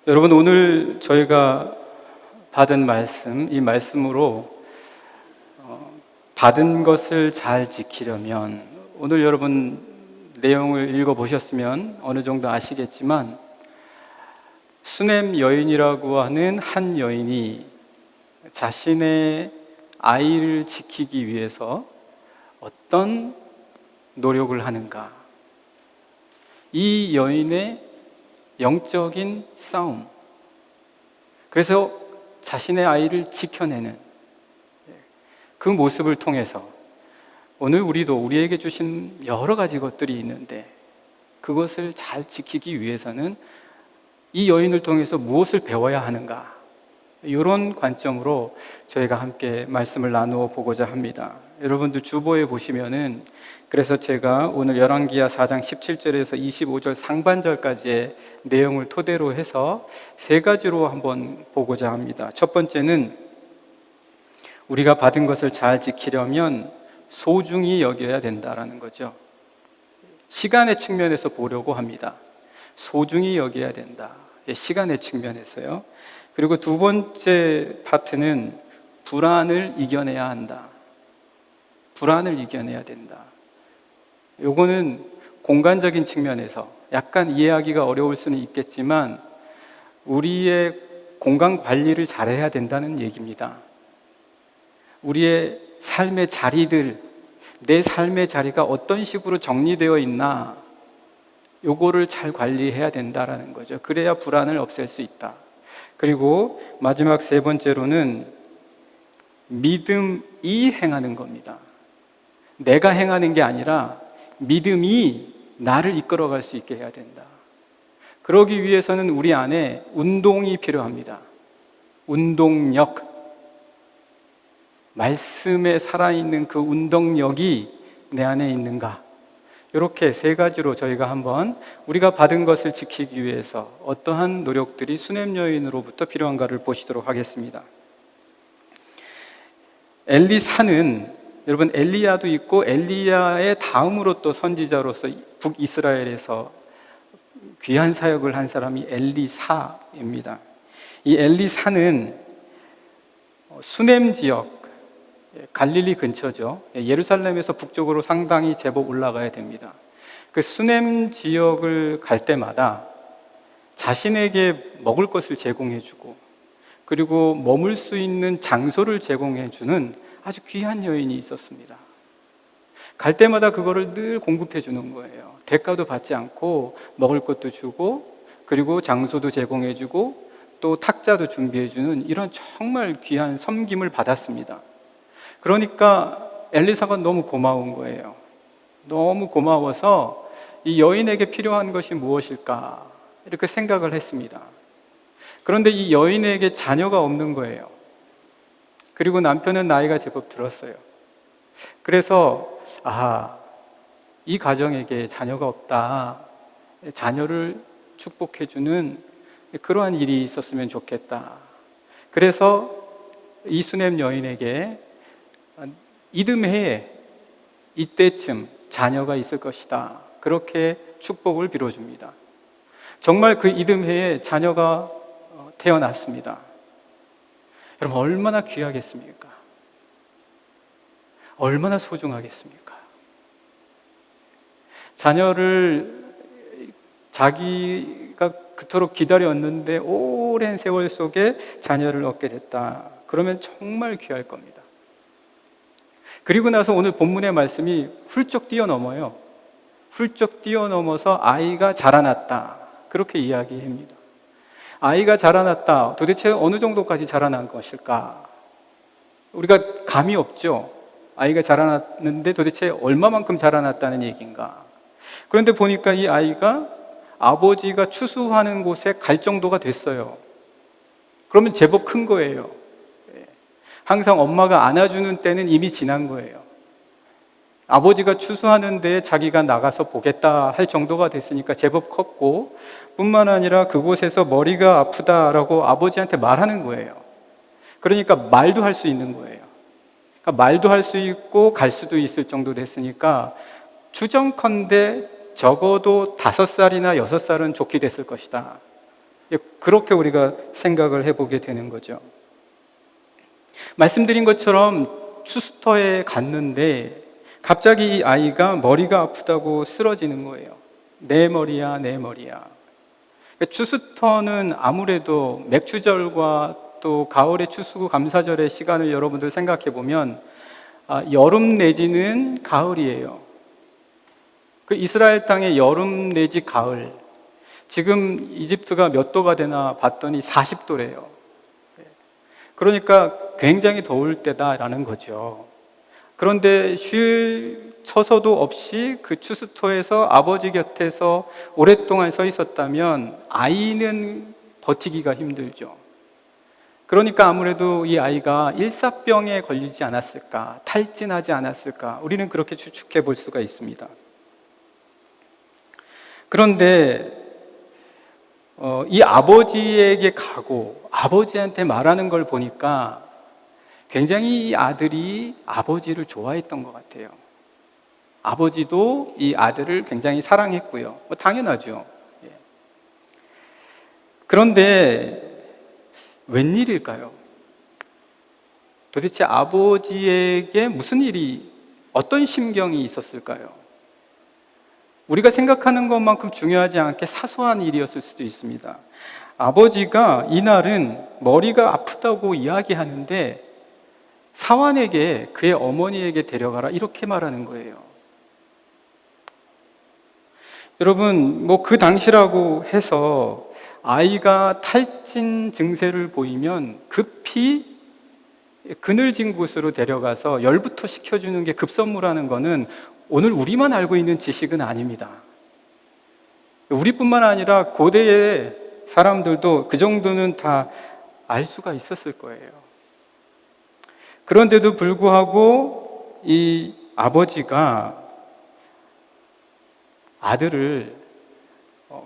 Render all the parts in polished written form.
여러분, 오늘 저희가 받은 말씀, 이 말씀으로 받은 것을 잘 지키려면, 오늘 여러분 내용을 읽어보셨으면 어느 정도 아시겠지만, 수넴 여인이라고 하는 한 여인이 자신의 아이를 지키기 위해서 어떤 노력을 하는가, 이 여인의 영적인 싸움, 그래서 자신의 아이를 지켜내는 그 모습을 통해서 오늘 우리에게 주신 여러 가지 것들이 있는데, 그것을 잘 지키기 위해서는 이 여인을 통해서 무엇을 배워야 하는가, 이런 관점으로 저희가 함께 말씀을 나누어 보고자 합니다. 여러분들 주보에 보시면은, 그래서 제가 오늘 열왕기하 4장 17절에서 25절 상반절까지의 내용을 토대로 해서 세 가지로 한번 보고자 합니다. 첫 번째는, 우리가 받은 것을 잘 지키려면 소중히 여겨야 된다라는 거죠. 시간의 측면에서 보려고 합니다. 소중히 여겨야 된다. 시간의 측면에서요. 그리고 두 번째 파트는 불안을 이겨내야 한다. 불안을 이겨내야 된다. 요거는 공간적인 측면에서 약간 이해하기가 어려울 수는 있겠지만, 우리의 공간 관리를 잘해야 된다는 얘기입니다. 우리의 삶의 자리들, 내 삶의 자리가 어떤 식으로 정리되어 있나, 요거를 잘 관리해야 된다라는 거죠. 그래야 불안을 없앨 수 있다. 그리고 마지막 세 번째로는 믿음이 행하는 겁니다. 내가 행하는 게 아니라 믿음이 나를 이끌어갈 수 있게 해야 된다. 그러기 위해서는 우리 안에 운동이 필요합니다. 운동력, 말씀에 살아있는 그 운동력이 내 안에 있는가, 이렇게 세 가지로 저희가 한번 우리가 받은 것을 지키기 위해서 어떠한 노력들이 수넴 여인으로부터 필요한가를 보시도록 하겠습니다. 엘리사는, 여러분, 엘리야도 있고 엘리야의 다음으로 또 선지자로서 북이스라엘에서 귀한 사역을 한 사람이 엘리사입니다. 이 엘리사는 수넴 지역, 갈릴리 근처죠. 예루살렘에서 북쪽으로 상당히 제법 올라가야 됩니다. 그 수넴 지역을 갈 때마다 자신에게 먹을 것을 제공해주고, 그리고 머물 수 있는 장소를 제공해주는 아주 귀한 여인이 있었습니다. 갈 때마다 그거를 늘 공급해 주는 거예요. 대가도 받지 않고 먹을 것도 주고, 그리고 장소도 제공해 주고, 또 탁자도 준비해 주는 이런 정말 귀한 섬김을 받았습니다. 그러니까 엘리사가 너무 고마운 거예요. 너무 고마워서 이 여인에게 필요한 것이 무엇일까, 이렇게 생각을 했습니다. 그런데 이 여인에게 자녀가 없는 거예요. 그리고 남편은 나이가 제법 들었어요. 그래서 이 가정에게 자녀가 없다, 자녀를 축복해주는 그러한 일이 있었으면 좋겠다. 그래서 이 수넴 여인에게 이듬해에 이때쯤 자녀가 있을 것이다, 그렇게 축복을 빌어줍니다. 정말 그 이듬해에 자녀가 태어났습니다. 여러분, 얼마나 귀하겠습니까? 얼마나 소중하겠습니까? 자녀를 자기가 그토록 기다렸는데 오랜 세월 속에 자녀를 얻게 됐다. 그러면 정말 귀할 겁니다. 그리고 나서 오늘 본문의 말씀이 훌쩍 뛰어넘어요. 훌쩍 뛰어넘어서 아이가 자라났다, 그렇게 이야기합니다. 아이가 자라났다. 도대체 어느 정도까지 자라난 것일까? 우리가 감이 없죠. 아이가 자라났는데 도대체 얼마만큼 자라났다는 얘기인가? 그런데 보니까 이 아이가 아버지가 추수하는 곳에 갈 정도가 됐어요. 그러면 제법 큰 거예요. 항상 엄마가 안아주는 때는 이미 지난 거예요. 아버지가 추수하는 데에 자기가 나가서 보겠다 할 정도가 됐으니까 제법 컸고, 뿐만 아니라 그곳에서 머리가 아프다라고 아버지한테 말하는 거예요. 그러니까 말도 할 수 있는 거예요. 그러니까 말도 할 수 있고 갈 수도 있을 정도 됐으니까 추정컨대 적어도 5살이나 6살은 좋게 됐을 것이다. 그렇게 우리가 생각을 해보게 되는 거죠. 말씀드린 것처럼 추수터에 갔는데 갑자기 이 아이가 머리가 아프다고 쓰러지는 거예요. 내 머리야, 내 머리야. 추수터는 아무래도 맥추절과 또 가을의 추수감사절의 시간을 여러분들 생각해 보면 여름 내지는 가을이에요. 그 이스라엘 땅의 여름 내지 가을. 지금 이집트가 몇 도가 되나 봤더니 40도래요. 그러니까 굉장히 더울 때다라는 거죠. 그런데 쉴 처서도 없이 그 추수토에서 아버지 곁에서 오랫동안 서 있었다면 아이는 버티기가 힘들죠. 그러니까 아무래도 이 아이가 일사병에 걸리지 않았을까, 탈진하지 않았을까, 우리는 그렇게 추측해 볼 수가 있습니다. 그런데 이 아버지에게 가고 아버지한테 말하는 걸 보니까 굉장히 이 아들이 아버지를 좋아했던 것 같아요. 아버지도 이 아들을 굉장히 사랑했고요. 당연하죠. 그런데 웬일일까요? 도대체 아버지에게 무슨 일이, 어떤 심경이 있었을까요? 우리가 생각하는 것만큼 중요하지 않게 사소한 일이었을 수도 있습니다. 아버지가 이날은 머리가 아프다고 이야기하는데 사환에게, 그의 어머니에게 데려가라, 이렇게 말하는 거예요. 여러분, 그 당시라고 해서 아이가 탈진 증세를 보이면 급히 그늘진 곳으로 데려가서 열부터 식혀주는 게 급선무라는 거는 오늘 우리만 알고 있는 지식은 아닙니다. 우리뿐만 아니라 고대의 사람들도 그 정도는 다 알 수가 있었을 거예요. 그런데도 불구하고 이 아버지가 아들을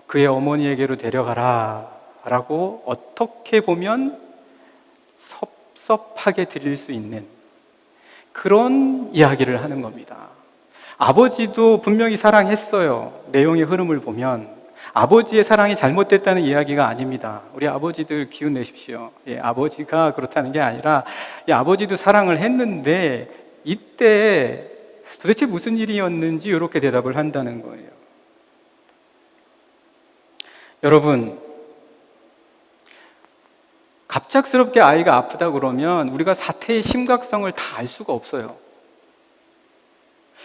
그의 어머니에게로 데려가라 라고 어떻게 보면 섭섭하게 드릴 수 있는 그런 이야기를 하는 겁니다. 아버지도 분명히 사랑했어요. 내용의 흐름을 보면 아버지의 사랑이 잘못됐다는 이야기가 아닙니다. 우리 아버지들 기운 내십시오. 아버지가 그렇다는 게 아니라 아버지도 사랑을 했는데 이때 도대체 무슨 일이었는지 이렇게 대답을 한다는 거예요. 여러분, 갑작스럽게 아이가 아프다 그러면 우리가 사태의 심각성을 다 알 수가 없어요.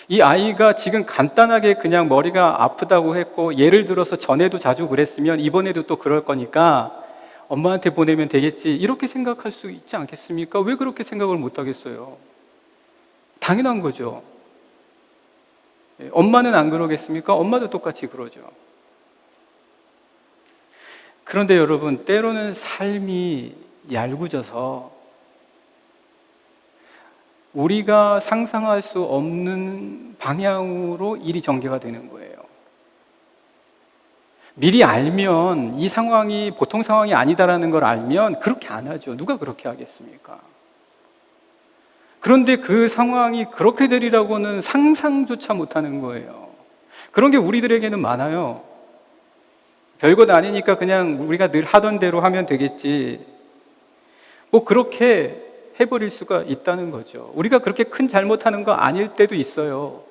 이 아이가 지금 간단하게 그냥 머리가 아프다고 했고, 예를 들어서 전에도 자주 그랬으면 이번에도 또 그럴 거니까 엄마한테 보내면 되겠지, 이렇게 생각할 수 있지 않겠습니까? 왜 그렇게 생각을 못 하겠어요? 당연한 거죠. 엄마는 안 그러겠습니까? 엄마도 똑같이 그러죠. 그런데 여러분, 때로는 삶이 얄궂어서 우리가 상상할 수 없는 방향으로 일이 전개가 되는 거예요. 미리 알면, 이 상황이 보통 상황이 아니다라는 걸 알면 그렇게 안 하죠. 누가 그렇게 하겠습니까? 그런데 그 상황이 그렇게 되리라고는 상상조차 못하는 거예요. 그런 게 우리들에게는 많아요. 별것 아니니까 그냥 우리가 늘 하던 대로 하면 되겠지, 그렇게 해버릴 수가 있다는 거죠. 우리가 그렇게 큰 잘못하는 거 아닐 때도 있어요.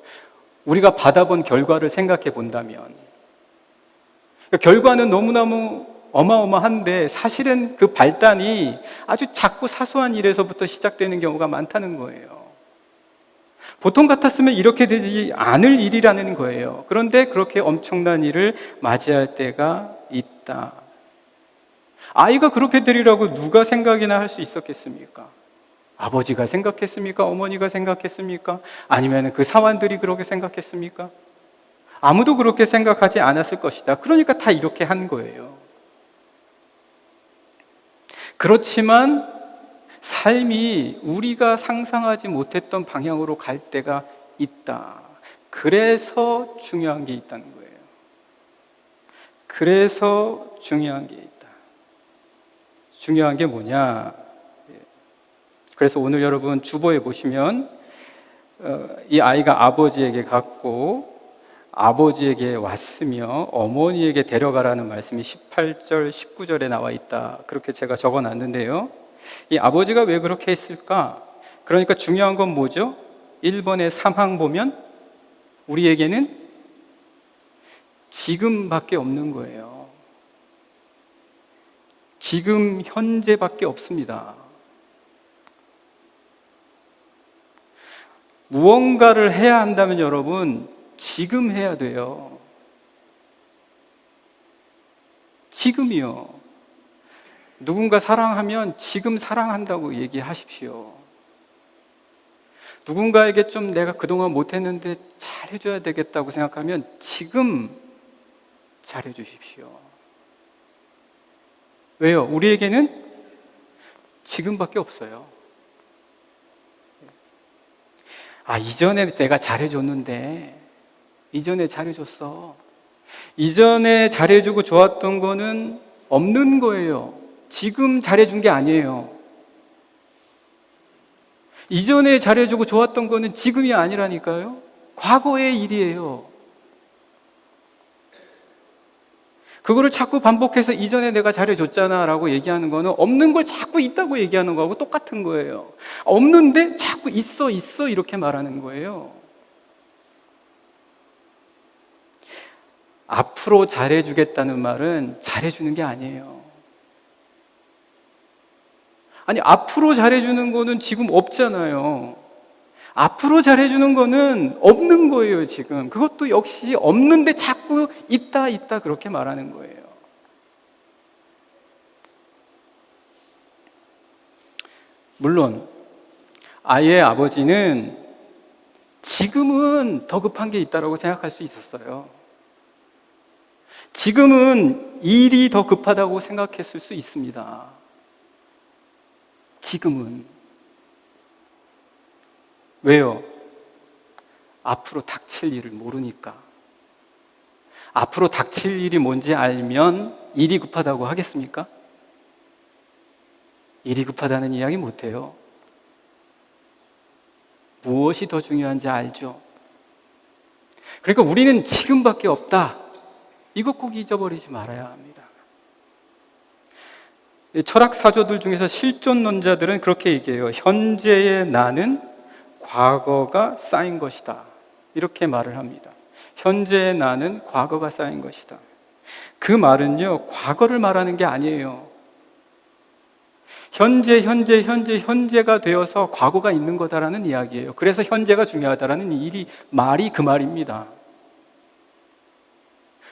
우리가 받아본 결과를 생각해 본다면. 결과는 너무너무 어마어마한데 사실은 그 발단이 아주 작고 사소한 일에서부터 시작되는 경우가 많다는 거예요. 보통 같았으면 이렇게 되지 않을 일이라는 거예요. 그런데 그렇게 엄청난 일을 맞이할 때가 있다. 아이가 그렇게 되리라고 누가 생각이나 할 수 있었겠습니까? 아버지가 생각했습니까? 어머니가 생각했습니까? 아니면 그 사환들이 그렇게 생각했습니까? 아무도 그렇게 생각하지 않았을 것이다. 그러니까 다 이렇게 한 거예요. 그렇지만 삶이 우리가 상상하지 못했던 방향으로 갈 때가 있다. 그래서 중요한 게 있다는 거예요. 그래서 중요한 게 있다. 중요한 게 뭐냐? 그래서 오늘 여러분 주보에 보시면 이 아이가 아버지에게 갔고 아버지에게 왔으며 어머니에게 데려가라는 말씀이 18절, 19절에 나와 있다. 그렇게 제가 적어 놨는데요. 이 아버지가 왜 그렇게 했을까? 그러니까 중요한 건 뭐죠? 1번의 3항 보면 우리에게는 지금밖에 없는 거예요. 지금 현재밖에 없습니다. 무언가를 해야 한다면 여러분, 지금 해야 돼요. 지금이요. 누군가 사랑하면 지금 사랑한다고 얘기하십시오. 누군가에게 좀 내가 그동안 못했는데 잘해줘야 되겠다고 생각하면 지금 잘해주십시오. 왜요? 우리에게는 지금밖에 없어요. 이전에 내가 잘해줬는데, 이전에 잘해줬어. 이전에 잘해주고 좋았던 거는 없는 거예요. 지금 잘해준 게 아니에요. 이전에 잘해주고 좋았던 거는 지금이 아니라니까요. 과거의 일이에요. 그거를 자꾸 반복해서 이전에 내가 잘해줬잖아 라고 얘기하는 거는 없는 걸 자꾸 있다고 얘기하는 거하고 똑같은 거예요. 없는데 자꾸 있어 이렇게 말하는 거예요. 앞으로 잘해주겠다는 말은 잘해주는 게 아니에요. 앞으로 잘해주는 거는 지금 없잖아요. 앞으로 잘해주는 거는 없는 거예요, 지금. 그것도 역시 없는데 자꾸 있다 그렇게 말하는 거예요. 물론 아이의 아버지는 지금은 더 급한 게 있다고 생각할 수 있었어요. 지금은 일이 더 급하다고 생각했을 수 있습니다. 지금은. 왜요? 앞으로 닥칠 일을 모르니까. 앞으로 닥칠 일이 뭔지 알면 일이 급하다고 하겠습니까? 일이 급하다는 이야기 못해요. 무엇이 더 중요한지 알죠. 그러니까 우리는 지금밖에 없다. 이것 꼭 잊어버리지 말아야 합니다. 철학 사조들 중에서 실존론자들은 그렇게 얘기해요. 현재의 나는 과거가 쌓인 것이다. 이렇게 말을 합니다. 현재의 나는 과거가 쌓인 것이다. 그 말은요, 과거를 말하는 게 아니에요. 현재가 되어서 과거가 있는 거다라는 이야기예요. 그래서 현재가 중요하다라는 말이 그 말입니다.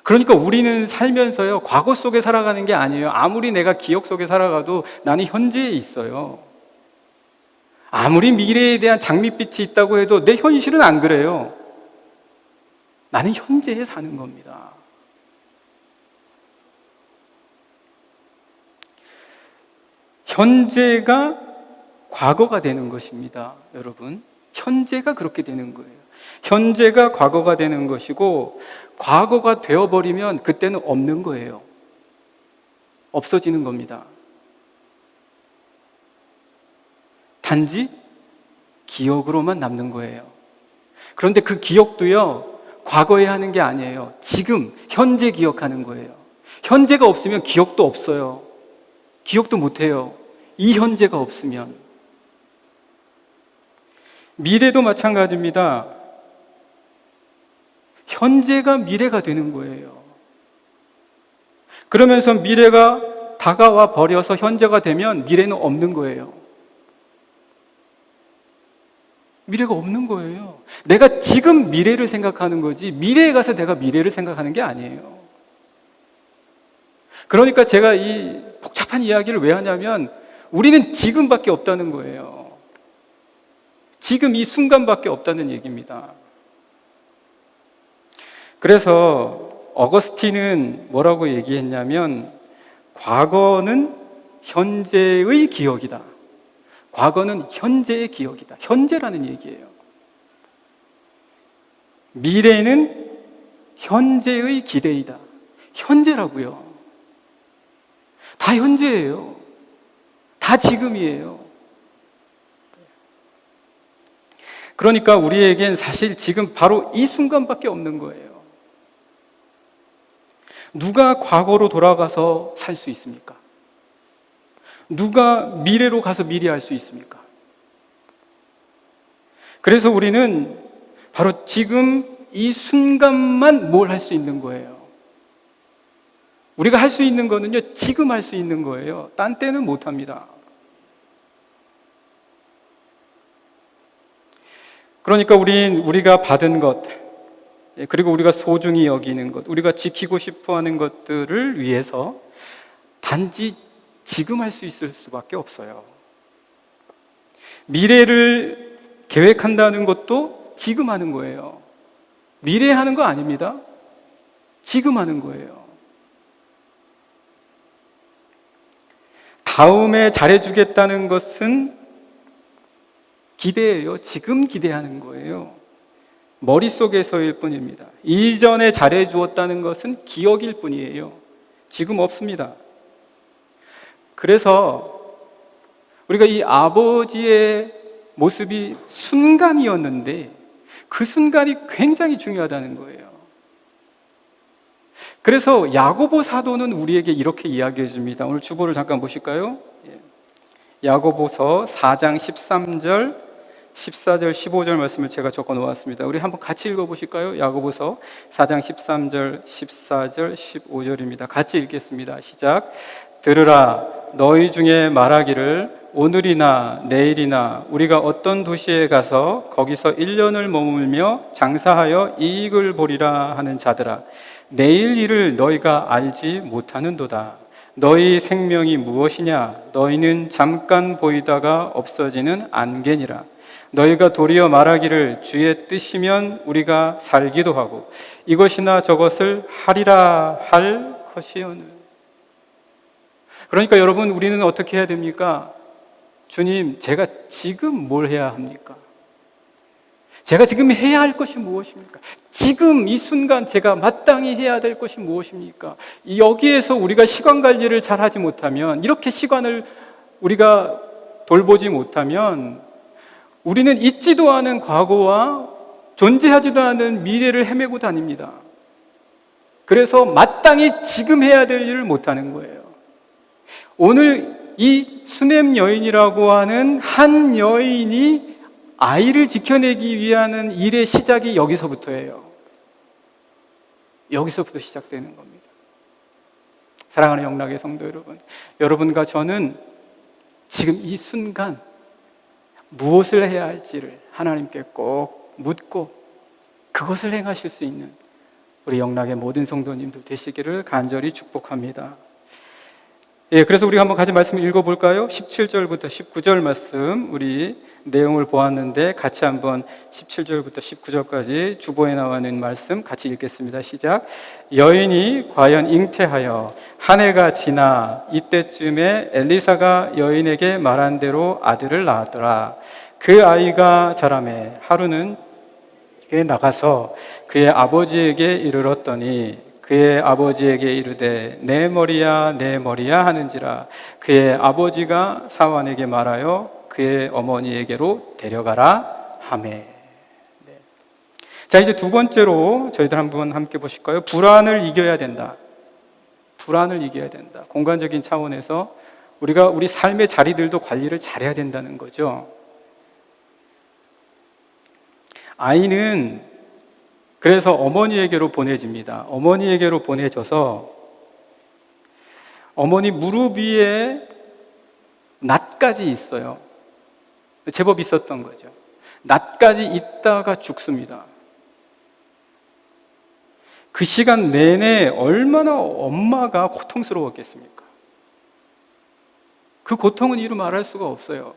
그러니까 우리는 살면서요, 과거 속에 살아가는 게 아니에요. 아무리 내가 기억 속에 살아가도 나는 현재에 있어요. 아무리 미래에 대한 장밋빛이 있다고 해도 내 현실은 안 그래요. 나는 현재에 사는 겁니다. 현재가 과거가 되는 것입니다, 여러분. 현재가 그렇게 되는 거예요. 현재가 과거가 되는 것이고, 과거가 되어버리면 그때는 없는 거예요. 없어지는 겁니다. 단지 기억으로만 남는 거예요. 그런데 그 기억도요, 과거에 하는 게 아니에요. 지금, 현재 기억하는 거예요. 현재가 없으면 기억도 없어요. 기억도 못해요. 이 현재가 없으면. 미래도 마찬가지입니다. 현재가 미래가 되는 거예요. 그러면서 미래가 다가와 버려서 현재가 되면 미래는 없는 거예요. 미래가 없는 거예요. 내가 지금 미래를 생각하는 거지 미래에 가서 내가 미래를 생각하는 게 아니에요. 그러니까 제가 이 복잡한 이야기를 왜 하냐면 우리는 지금밖에 없다는 거예요. 지금 이 순간밖에 없다는 얘기입니다. 그래서 어거스틴은 뭐라고 얘기했냐면 과거는 현재의 기억이다. 과거는 현재의 기억이다. 현재라는 얘기예요. 미래는 현재의 기대이다. 현재라고요. 다 현재예요. 다 지금이에요. 그러니까 우리에겐 사실 지금 바로 이 순간밖에 없는 거예요. 누가 과거로 돌아가서 살 수 있습니까? 누가 미래로 가서 미래할 수 있습니까? 그래서 우리는 바로 지금 이 순간만 뭘 할 수 있는 거예요. 우리가 할 수 있는 거는요, 지금 할 수 있는 거예요. 딴 때는 못 합니다. 그러니까 우리가 받은 것, 그리고 우리가 소중히 여기는 것, 우리가 지키고 싶어 하는 것들을 위해서 단지 지금 할 수 있을 수밖에 없어요. 미래를 계획한다는 것도 지금 하는 거예요. 미래에 하는 거 아닙니다. 지금 하는 거예요. 다음에 잘해주겠다는 것은 기대예요. 지금 기대하는 거예요. 머릿속에서일 뿐입니다. 이전에 잘해주었다는 것은 기억일 뿐이에요. 지금 없습니다. 그래서 우리가 이 아버지의 모습이 순간이었는데 그 순간이 굉장히 중요하다는 거예요. 그래서 야고보 사도는 우리에게 이렇게 이야기해 줍니다. 오늘 주보를 잠깐 보실까요? 야고보서 4장 13절, 14절, 15절 말씀을 제가 적어 놓았습니다. 우리 한번 같이 읽어 보실까요? 야고보서 4장 13절, 14절, 15절입니다. 같이 읽겠습니다. 시작. 들으라, 너희 중에 말하기를 오늘이나 내일이나 우리가 어떤 도시에 가서 거기서 1년을 머물며 장사하여 이익을 보리라 하는 자들아, 내일 일을 너희가 알지 못하는도다. 너희 생명이 무엇이냐? 너희는 잠깐 보이다가 없어지는 안개니라. 너희가 도리어 말하기를 주의 뜻이면 우리가 살기도 하고 이것이나 저것을 하리라 할 것이오늘. 그러니까 여러분, 우리는 어떻게 해야 됩니까? 주님, 제가 지금 뭘 해야 합니까? 제가 지금 해야 할 것이 무엇입니까? 지금 이 순간 제가 마땅히 해야 될 것이 무엇입니까? 여기에서 우리가 시간 관리를 잘 하지 못하면, 이렇게 시간을 우리가 돌보지 못하면 우리는 있지도 않은 과거와 존재하지도 않은 미래를 헤매고 다닙니다. 그래서 마땅히 지금 해야 될 일을 못하는 거예요. 오늘 이 수넴 여인이라고 하는 한 여인이 아이를 지켜내기 위한 일의 시작이 여기서부터예요. 여기서부터 시작되는 겁니다. 사랑하는 영락의 성도 여러분, 여러분과 저는 지금 이 순간 무엇을 해야 할지를 하나님께 꼭 묻고 그것을 행하실 수 있는 우리 영락의 모든 성도님들 되시기를 간절히 축복합니다. 그래서 우리가 한번 같이 말씀을 읽어볼까요? 17절부터 19절 말씀, 우리 내용을 보았는데 같이 한번 17절부터 19절까지 주보에 나와 있는 말씀 같이 읽겠습니다. 시작. 여인이 과연 잉태하여 한 해가 지나 이때쯤에 엘리사가 여인에게 말한 대로 아들을 낳았더라. 그 아이가 자라매 하루는 그에 나가서 그의 아버지에게 이르렀더니 그의 아버지에게 이르되 내 머리야 내 머리야 하는지라. 그의 아버지가 사환에게 말하여 그의 어머니에게로 데려가라 하매. 네. 자, 이제 두 번째로 저희들 한번 함께 보실까요? 불안을 이겨야 된다. 불안을 이겨야 된다. 공간적인 차원에서 우리가 우리 삶의 자리들도 관리를 잘해야 된다는 거죠. 아이는 그래서 어머니에게로 보내집니다. 어머니에게로 보내져서 어머니 무릎 위에 낫까지 있어요. 제법 있었던 거죠. 낫까지 있다가 죽습니다. 그 시간 내내 얼마나 엄마가 고통스러웠겠습니까? 그 고통은 이루 말할 수가 없어요.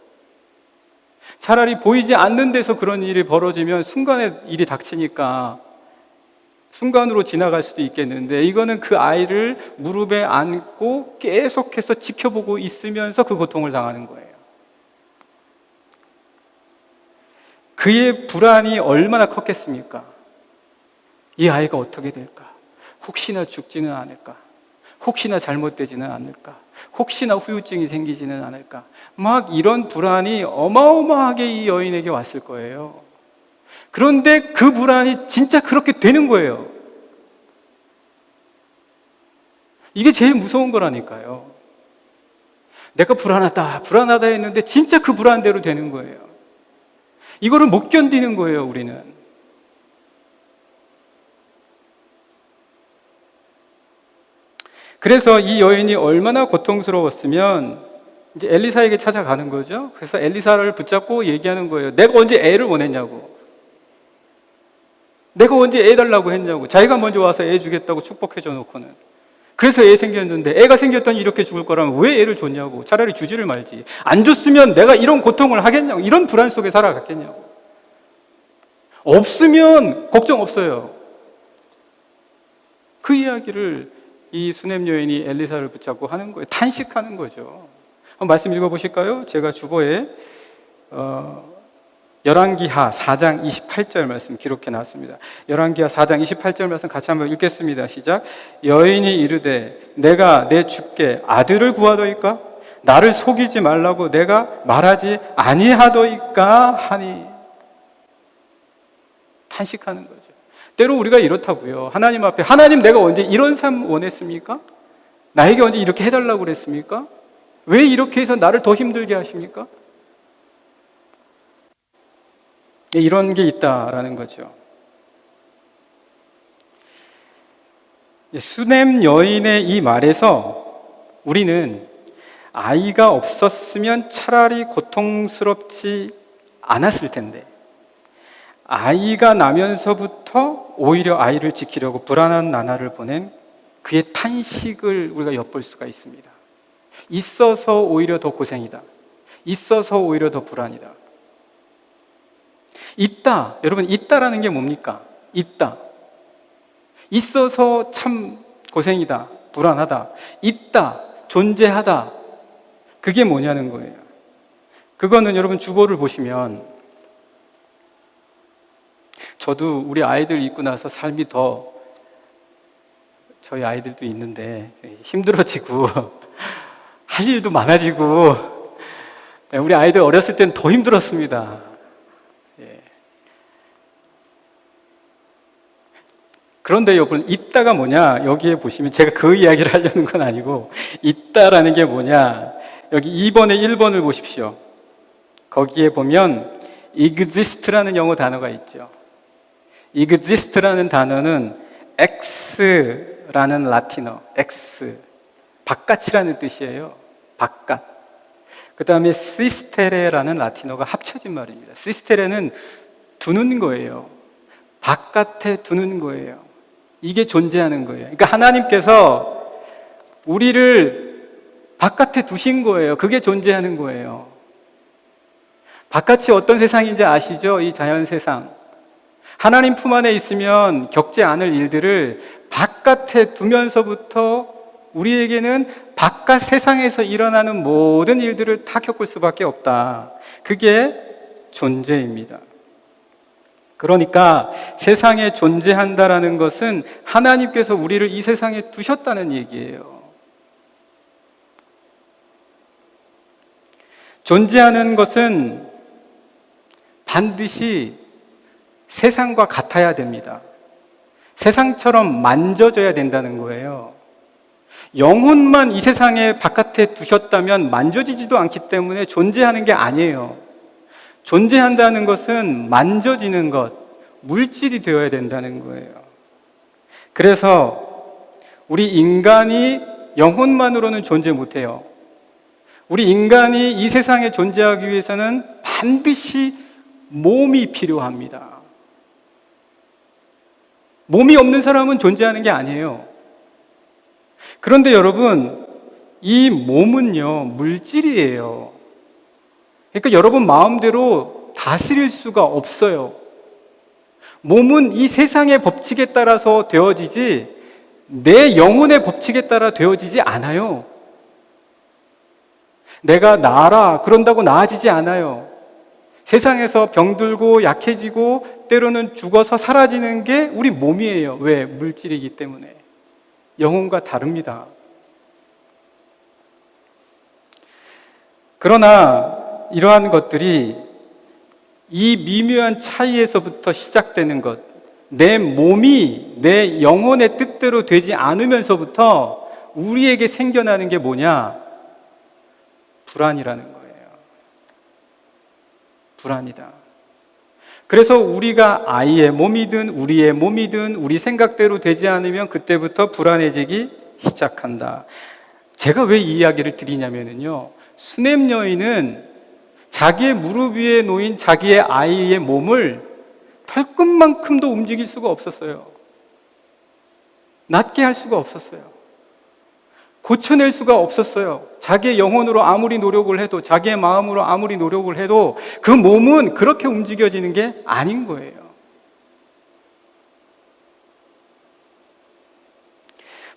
차라리 보이지 않는 데서 그런 일이 벌어지면 순간에 일이 닥치니까 순간으로 지나갈 수도 있겠는데, 이거는 그 아이를 무릎에 안고 계속해서 지켜보고 있으면서 그 고통을 당하는 거예요. 그의 불안이 얼마나 컸겠습니까? 이 아이가 어떻게 될까? 혹시나 죽지는 않을까? 혹시나 잘못되지는 않을까? 혹시나 후유증이 생기지는 않을까? 막 이런 불안이 어마어마하게 이 여인에게 왔을 거예요. 그런데 그 불안이 진짜 그렇게 되는 거예요. 이게 제일 무서운 거라니까요. 내가 불안하다 했는데 진짜 그 불안대로 되는 거예요. 이거를 못 견디는 거예요, 우리는. 그래서 이 여인이 얼마나 고통스러웠으면 이제 엘리사에게 찾아가는 거죠. 그래서 엘리사를 붙잡고 얘기하는 거예요. 내가 언제 애를 원했냐고. 내가 언제 애 달라고 했냐고. 자기가 먼저 와서 애 주겠다고 축복해줘 놓고는. 그래서 애 생겼는데 애가 생겼더니 이렇게 죽을 거라면 왜 애를 줬냐고. 차라리 주지를 말지. 안 줬으면 내가 이런 고통을 하겠냐고. 이런 불안 속에 살아갔겠냐고. 없으면 걱정 없어요. 그 이야기를 이 수넴 여인이 엘리사를 붙잡고 하는 거예요. 탄식하는 거죠. 한번 말씀 읽어보실까요? 제가 주보에 열왕기하 4장 28절 말씀 기록해 놨습니다. 열왕기하 4장 28절 말씀 같이 한번 읽겠습니다. 시작. 여인이 이르되 내가 내 주께 아들을 구하더이까? 나를 속이지 말라고 내가 말하지 아니하더이까 하니. 탄식하는 거죠. 때로 우리가 이렇다고요. 하나님 앞에 하나님 내가 언제 이런 삶 원했습니까? 나에게 언제 이렇게 해달라고 그랬습니까? 왜 이렇게 해서 나를 더 힘들게 하십니까? 이런 게 있다라는 거죠. 수넴 여인의 이 말에서 우리는 아이가 없었으면 차라리 고통스럽지 않았을 텐데 아이가 나면서부터 오히려 아이를 지키려고 불안한 나날을 보낸 그의 탄식을 우리가 엿볼 수가 있습니다. 있어서 오히려 더 고생이다. 있어서 오히려 더 불안이다. 있다. 여러분, 있다라는 게 뭡니까? 있다. 있어서 참 고생이다. 불안하다. 있다. 존재하다. 그게 뭐냐는 거예요. 그거는 여러분 주보를 보시면 저도 우리 아이들 있고 나서 삶이 더 저희 아이들도 있는데 힘들어지고 할 일도 많아지고 우리 아이들 어렸을 때는 더 힘들었습니다. 그런데 여러분 있다가 뭐냐 여기에 보시면 제가 그 이야기를 하려는 건 아니고 있다라는 게 뭐냐 여기 2번에 1번을 보십시오. 거기에 보면 exist라는 영어 단어가 있죠. exist라는 단어는 x라는 라틴어 x 바깥이라는 뜻이에요. 바깥. 그 다음에 시스테레라는 라틴어가 합쳐진 말입니다. 시스테레는 두는 거예요. 바깥에 두는 거예요. 이게 존재하는 거예요. 그러니까 하나님께서 우리를 바깥에 두신 거예요. 그게 존재하는 거예요. 바깥이 어떤 세상인지 아시죠? 이 자연 세상. 하나님 품 안에 있으면 겪지 않을 일들을 바깥에 두면서부터 우리에게는 바깥 세상에서 일어나는 모든 일들을 다 겪을 수밖에 없다. 그게 존재입니다. 그러니까 세상에 존재한다라는 것은 하나님께서 우리를 이 세상에 두셨다는 얘기예요. 존재하는 것은 반드시 세상과 같아야 됩니다. 세상처럼 만져져야 된다는 거예요. 영혼만 이 세상에 바깥에 두셨다면 만져지지도 않기 때문에 존재하는 게 아니에요. 존재한다는 것은 만져지는 것, 물질이 되어야 된다는 거예요. 그래서 우리 인간이 영혼만으로는 존재 못해요. 우리 인간이 이 세상에 존재하기 위해서는 반드시 몸이 필요합니다. 몸이 없는 사람은 존재하는 게 아니에요. 그런데 여러분, 이 몸은요, 물질이에요. 그러니까 여러분 마음대로 다스릴 수가 없어요. 몸은 이 세상의 법칙에 따라서 되어지지 내 영혼의 법칙에 따라 되어지지 않아요. 내가 나아라 그런다고 나아지지 않아요. 세상에서 병들고 약해지고 때로는 죽어서 사라지는 게 우리 몸이에요. 왜? 물질이기 때문에. 영혼과 다릅니다. 그러나 이러한 것들이 이 미묘한 차이에서부터 시작되는 것, 내 몸이 내 영혼의 뜻대로 되지 않으면서부터 우리에게 생겨나는 게 뭐냐? 불안이라는 거예요. 불안이다. 그래서 우리가 아이의 몸이든 우리의 몸이든 우리 생각대로 되지 않으면 그때부터 불안해지기 시작한다. 제가 왜 이 이야기를 드리냐면요, 수냄 여인은 자기의 무릎 위에 놓인 자기의 아이의 몸을 털끝만큼도 움직일 수가 없었어요. 낫게 할 수가 없었어요. 고쳐낼 수가 없었어요. 자기의 영혼으로 아무리 노력을 해도, 자기의 마음으로 아무리 노력을 해도 그 몸은 그렇게 움직여지는 게 아닌 거예요.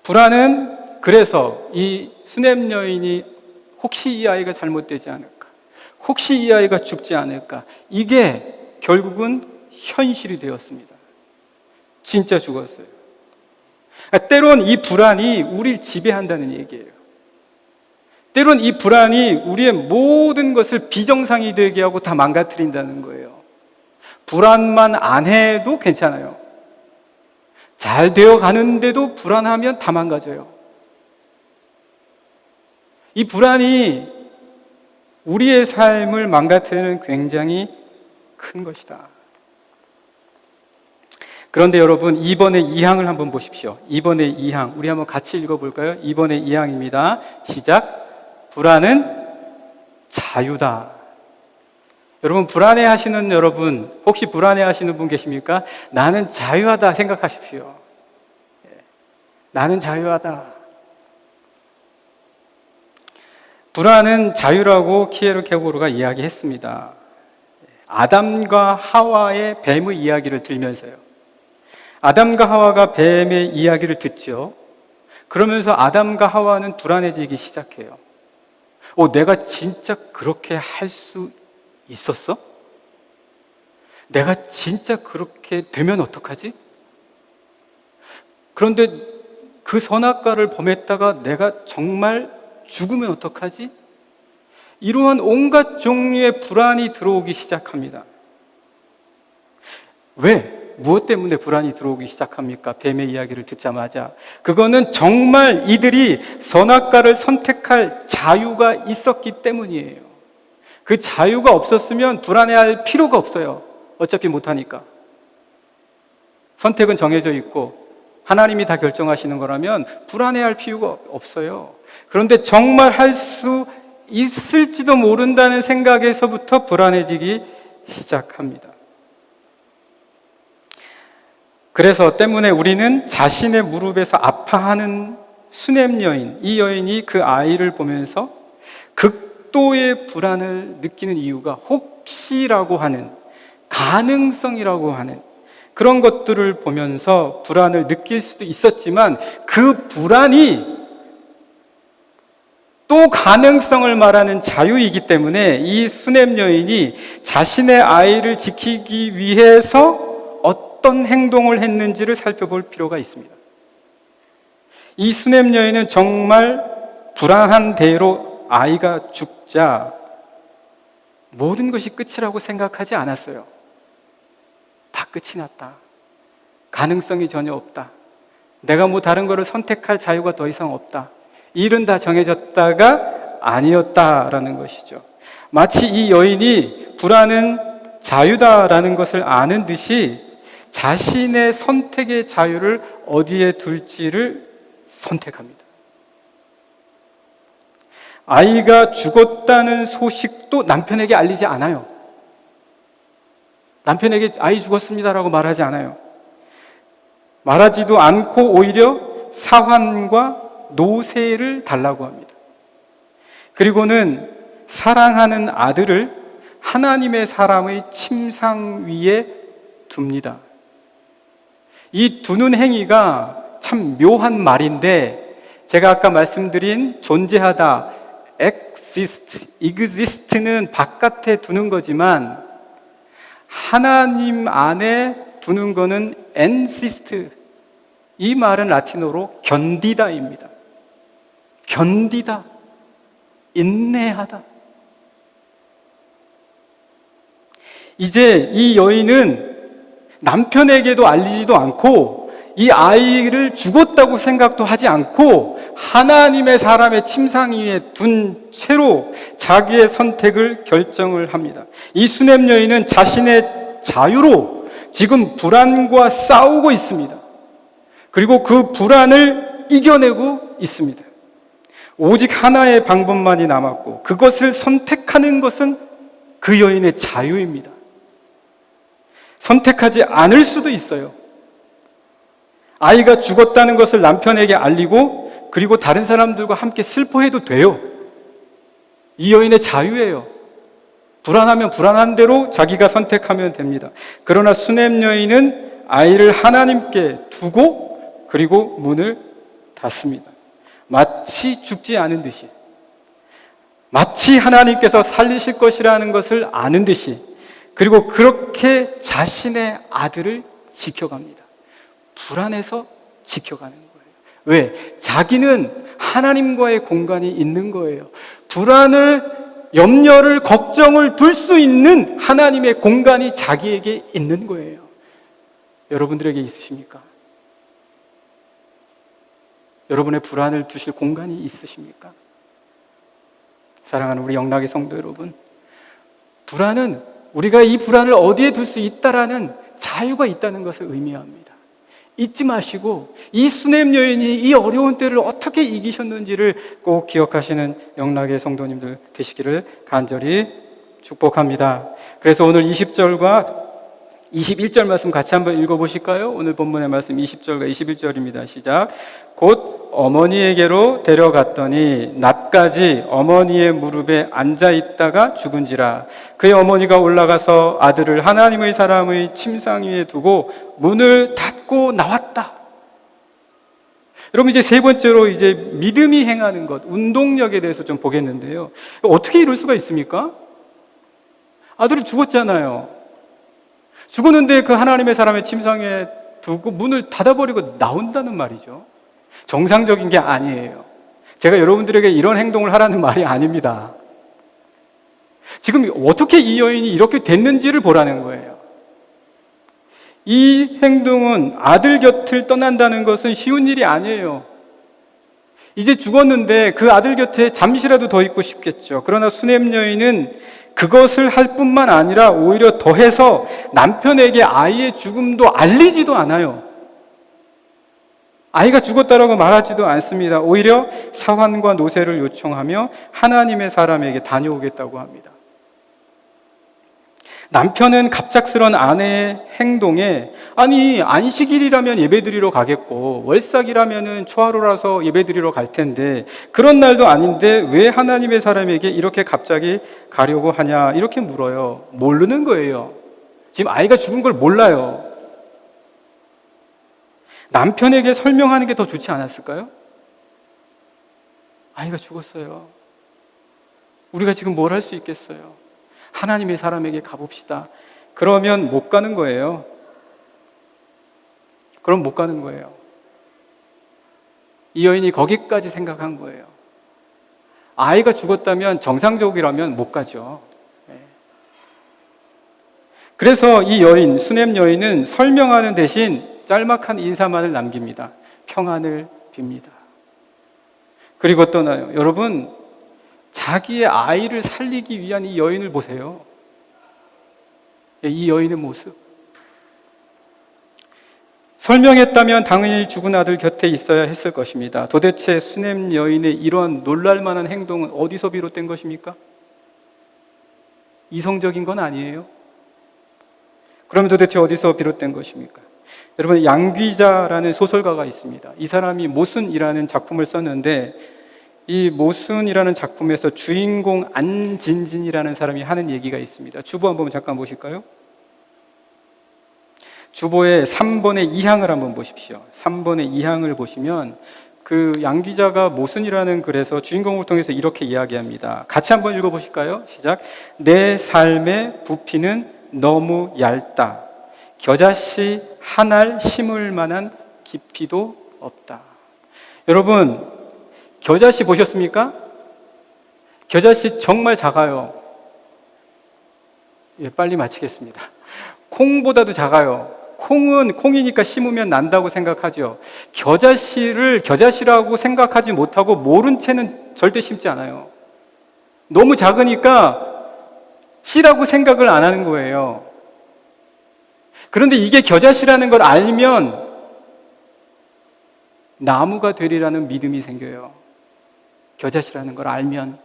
불안은 그래서 이 수냄 여인이 혹시 이 아이가 잘못되지 않을까? 혹시 이 아이가 죽지 않을까? 이게 결국은 현실이 되었습니다. 진짜 죽었어요. 때론 이 불안이 우리를 지배한다는 얘기예요. 때론 이 불안이 우리의 모든 것을 비정상이 되게 하고 다 망가뜨린다는 거예요. 불안만 안 해도 괜찮아요. 잘 되어 가는데도 불안하면 다 망가져요. 이 불안이 우리의 삶을 망가뜨리는 굉장히 큰 것이다. 그런데 여러분, 2번의 2항을 한번 보십시오. 2번의 2항, 우리 한번 같이 읽어볼까요? 2번의 2항입니다. 시작. 불안은 자유다. 여러분, 불안해 하시는 여러분, 혹시 불안해 하시는 분 계십니까? 나는 자유하다 생각하십시오. 나는 자유하다. 불안은 자유라고 키에르케고르가 이야기했습니다. 아담과 하와의 뱀의 이야기를 들면서요. 아담과 하와가 뱀의 이야기를 듣죠. 그러면서 아담과 하와는 불안해지기 시작해요. 내가 진짜 그렇게 할 수 있었어? 내가 진짜 그렇게 되면 어떡하지? 그런데 그 선악과를 범했다가 내가 정말 죽으면 어떡하지? 이러한 온갖 종류의 불안이 들어오기 시작합니다. 왜? 무엇 때문에 불안이 들어오기 시작합니까? 뱀의 이야기를 듣자마자. 그거는 정말 이들이 선악과를 선택할 자유가 있었기 때문이에요. 그 자유가 없었으면 불안해할 필요가 없어요. 어차피 못하니까. 선택은 정해져 있고 하나님이 다 결정하시는 거라면 불안해할 필요가 없어요. 그런데 정말 할 수 있을지도 모른다는 생각에서부터 불안해지기 시작합니다. 그래서 때문에 우리는 자신의 무릎에서 아파하는 수냄 여인, 이 여인이 그 아이를 보면서 극도의 불안을 느끼는 이유가 혹시라고 하는, 가능성이라고 하는 그런 것들을 보면서 불안을 느낄 수도 있었지만 그 불안이 또 가능성을 말하는 자유이기 때문에 이 수냄 여인이 자신의 아이를 지키기 위해서 어떤 행동을 했는지를 살펴볼 필요가 있습니다. 이 수냄 여인은 정말 불안한 대로 아이가 죽자 모든 것이 끝이라고 생각하지 않았어요. 다 끝이 났다. 가능성이 전혀 없다. 내가 뭐 다른 거를 선택할 자유가 더 이상 없다. 일은 다 정해졌다가 아니었다라는 것이죠. 마치 이 여인이 불안은 자유다라는 것을 아는 듯이 자신의 선택의 자유를 어디에 둘지를 선택합니다. 아이가 죽었다는 소식도 남편에게 알리지 않아요. 남편에게 아이 죽었습니다라고 말하지 않아요. 말하지도 않고 오히려 사환과 노새를 달라고 합니다. 그리고는 사랑하는 아들을 하나님의 사람의 침상 위에 둡니다. 이 두는 행위가 참 묘한 말인데 제가 아까 말씀드린 존재하다, exist는 바깥에 두는 거지만 하나님 안에 두는 거는 insist. 이 말은 라틴어로 견디다입니다. 견디다, 인내하다. 이제 이 여인은 남편에게도 알리지도 않고 이 아이를 죽었다고 생각도 하지 않고 하나님의 사람의 침상 위에 둔 채로 자기의 선택을 결정을 합니다. 이 수냄 여인은 자신의 자유로 지금 불안과 싸우고 있습니다. 그리고 그 불안을 이겨내고 있습니다. 오직 하나의 방법만이 남았고 그것을 선택하는 것은 그 여인의 자유입니다. 선택하지 않을 수도 있어요. 아이가 죽었다는 것을 남편에게 알리고 그리고 다른 사람들과 함께 슬퍼해도 돼요. 이 여인의 자유예요. 불안하면 불안한 대로 자기가 선택하면 됩니다. 그러나 수냄 여인은 아이를 하나님께 두고 그리고 문을 닫습니다. 마치 죽지 않은 듯이, 마치 하나님께서 살리실 것이라는 것을 아는 듯이, 그리고 그렇게 자신의 아들을 지켜갑니다. 불안해서 지켜가는 거예요. 왜? 자기는 하나님과의 공간이 있는 거예요. 불안을, 염려를, 걱정을 둘 수 있는 하나님의 공간이 자기에게 있는 거예요. 여러분들에게 있으십니까? 여러분의 불안을 두실 공간이 있으십니까? 사랑하는 우리 영락의 성도 여러분, 불안은 우리가 이 불안을 어디에 둘 수 있다라는 자유가 있다는 것을 의미합니다. 잊지 마시고 이 수냄 여인이 이 어려운 때를 어떻게 이기셨는지를 꼭 기억하시는 영락의 성도님들 되시기를 간절히 축복합니다. 그래서 오늘 20절과 21절 말씀 같이 한번 읽어보실까요? 오늘 본문의 말씀 20절과 21절입니다. 시작. 곧 어머니에게로 데려갔더니 낮까지 어머니의 무릎에 앉아있다가 죽은지라. 그의 어머니가 올라가서 아들을 하나님의 사람의 침상 위에 두고 문을 닫고 나왔다. 여러분, 이제 세 번째로 이제 믿음이 행하는 것, 운동력에 대해서 좀 보겠는데요. 어떻게 이럴 수가 있습니까? 아들이 죽었잖아요. 죽었는데 그 하나님의 사람의 침상에 두고 문을 닫아버리고 나온다는 말이죠. 정상적인 게 아니에요. 제가 여러분들에게 이런 행동을 하라는 말이 아닙니다. 지금 어떻게 이 여인이 이렇게 됐는지를 보라는 거예요. 이 행동은 아들 곁을 떠난다는 것은 쉬운 일이 아니에요. 이제 죽었는데 그 아들 곁에 잠시라도 더 있고 싶겠죠. 그러나 수냄 여인은 그것을 할 뿐만 아니라 오히려 더해서 남편에게 아이의 죽음도 알리지도 않아요. 아이가 죽었다라고 말하지도 않습니다. 오히려 사환과 노새를 요청하며 하나님의 사람에게 다녀오겠다고 합니다. 남편은 갑작스런 아내의 행동에, 아니 안식일이라면 예배드리러 가겠고 월삭이라면 초하루라서 예배드리러 갈 텐데 그런 날도 아닌데 왜 하나님의 사람에게 이렇게 갑자기 가려고 하냐, 이렇게 물어요. 모르는 거예요. 지금 아이가 죽은 걸 몰라요. 남편에게 설명하는 게 더 좋지 않았을까요? 아이가 죽었어요. 우리가 지금 뭘 할 수 있겠어요? 하나님의 사람에게 가봅시다. 그러면 못 가는 거예요. 그럼 못 가는 거예요. 이 여인이 거기까지 생각한 거예요. 아이가 죽었다면 정상적이라면 못 가죠. 그래서 이 여인, 수냄 여인은 설명하는 대신 짤막한 인사만을 남깁니다. 평안을 빕니다. 그리고 떠나요. 여러분, 자기의 아이를 살리기 위한 이 여인을 보세요. 이 여인의 모습. 설명했다면 당연히 죽은 아들 곁에 있어야 했을 것입니다. 도대체 수냄 여인의 이러한 놀랄만한 행동은 어디서 비롯된 것입니까? 이성적인 건 아니에요. 그러면 도대체 어디서 비롯된 것입니까? 여러분, 양귀자라는 소설가가 있습니다. 이 사람이 모순이라는 작품을 썼는데 이 모순이라는 작품에서 주인공 안진진이라는 사람이 하는 얘기가 있습니다. 주보 한번 잠깐 보실까요? 주보의 3번의 2항을 한번 보십시오. 3번의 2항을 보시면 그 양귀자가 모순이라는 글에서 주인공을 통해서 이렇게 이야기합니다. 같이 한번 읽어보실까요? 시작. 내 삶의 부피는 너무 얇다. 겨자씨 한 알 심을 만한 깊이도 없다. 여러분, 겨자씨 보셨습니까? 겨자씨 정말 작아요. 예, 빨리 마치겠습니다. 콩보다도 작아요. 콩은 콩이니까 심으면 난다고 생각하죠. 겨자씨라고 생각하지 못하고 모른 채는 절대 심지 않아요. 너무 작으니까 씨라고 생각을 안 하는 거예요. 그런데 이게 겨자씨라는 걸 알면 나무가 되리라는 믿음이 생겨요. 겨자씨라는 걸 알면.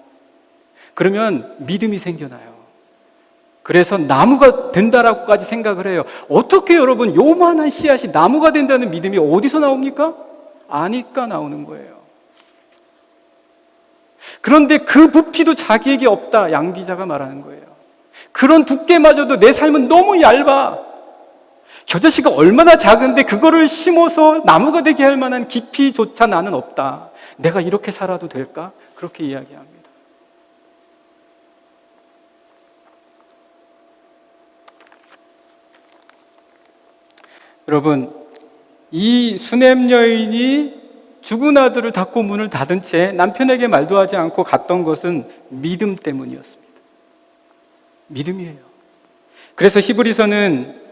그러면 믿음이 생겨나요. 그래서 나무가 된다라고까지 생각을 해요. 어떻게 여러분 요만한 씨앗이 나무가 된다는 믿음이 어디서 나옵니까? 아니까 나오는 거예요. 그런데 그 부피도 자기에게 없다, 양 기자가 말하는 거예요. 그런 두께마저도 내 삶은 너무 얇아. 겨자씨가 얼마나 작은데 그거를 심어서 나무가 되게 할 만한 깊이조차 나는 없다. 내가 이렇게 살아도 될까? 그렇게 이야기합니다. 여러분, 이 수냄 여인이 죽은 아들을 닫고 문을 닫은 채 남편에게 말도 하지 않고 갔던 것은 믿음 때문이었습니다. 믿음이에요. 그래서 히브리서는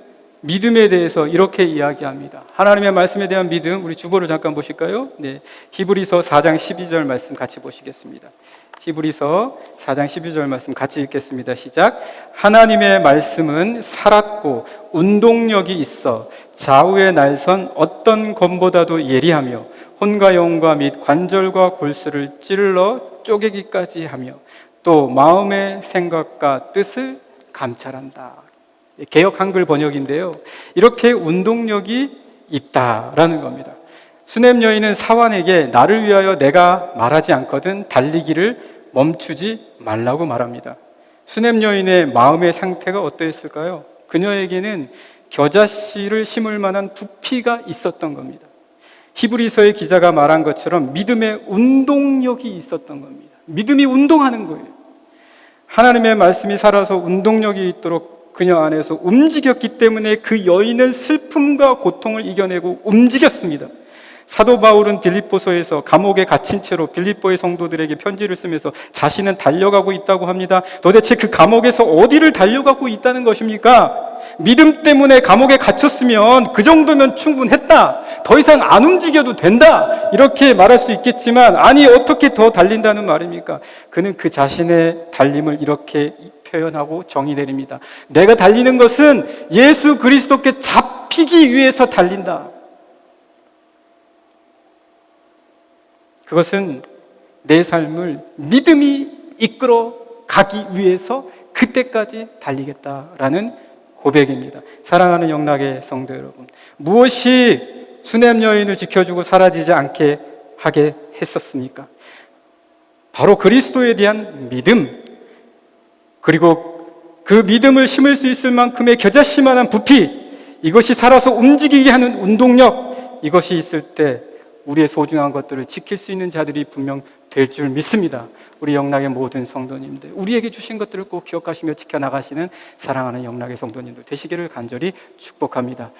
믿음에 대해서 이렇게 이야기합니다. 하나님의 말씀에 대한 믿음, 우리 주보를 잠깐 보실까요? 네, 히브리서 4장 12절 말씀 같이 보시겠습니다. 히브리서 4장 12절 말씀 같이 읽겠습니다. 시작. 하나님의 말씀은 살았고 운동력이 있어 좌우의 날선 어떤 검보다도 예리하며 혼과 영과 및 관절과 골수를 찔러 쪼개기까지 하며 또 마음의 생각과 뜻을 감찰한다. 개역 한글 번역인데요. 이렇게 운동력이 있다라는 겁니다. 수냄 여인은 사환에게 나를 위하여 내가 말하지 않거든 달리기를 멈추지 말라고 말합니다. 수냄 여인의 마음의 상태가 어떠했을까요? 그녀에게는 겨자씨를 심을 만한 부피가 있었던 겁니다. 히브리서의 기자가 말한 것처럼 믿음의 운동력이 있었던 겁니다. 믿음이 운동하는 거예요. 하나님의 말씀이 살아서 운동력이 있도록 그녀 안에서 움직였기 때문에 그 여인은 슬픔과 고통을 이겨내고 움직였습니다. 사도 바울은 빌립보서에서 감옥에 갇힌 채로 빌립보의 성도들에게 편지를 쓰면서 자신은 달려가고 있다고 합니다. 도대체 그 감옥에서 어디를 달려가고 있다는 것입니까? 믿음 때문에 감옥에 갇혔으면 그 정도면 충분했다. 더 이상 안 움직여도 된다. 이렇게 말할 수 있겠지만 아니 어떻게 더 달린다는 말입니까? 그는 그 자신의 달림을 이렇게 표현하고 정의 내립니다. 내가 달리는 것은 예수 그리스도께 잡히기 위해서 달린다. 그것은 내 삶을 믿음이 이끌어 가기 위해서 그때까지 달리겠다라는 고백입니다. 사랑하는 영락의 성도 여러분, 무엇이 수냄 여인을 지켜주고 사라지지 않게 하게 했었습니까? 바로 그리스도에 대한 믿음, 그리고 그 믿음을 심을 수 있을 만큼의 겨자씨만한 부피, 이것이 살아서 움직이게 하는 운동력, 이것이 있을 때 우리의 소중한 것들을 지킬 수 있는 자들이 분명 될 줄 믿습니다. 우리 영락의 모든 성도님들, 우리에게 주신 것들을 꼭 기억하시며 지켜나가시는 사랑하는 영락의 성도님들 되시기를 간절히 축복합니다.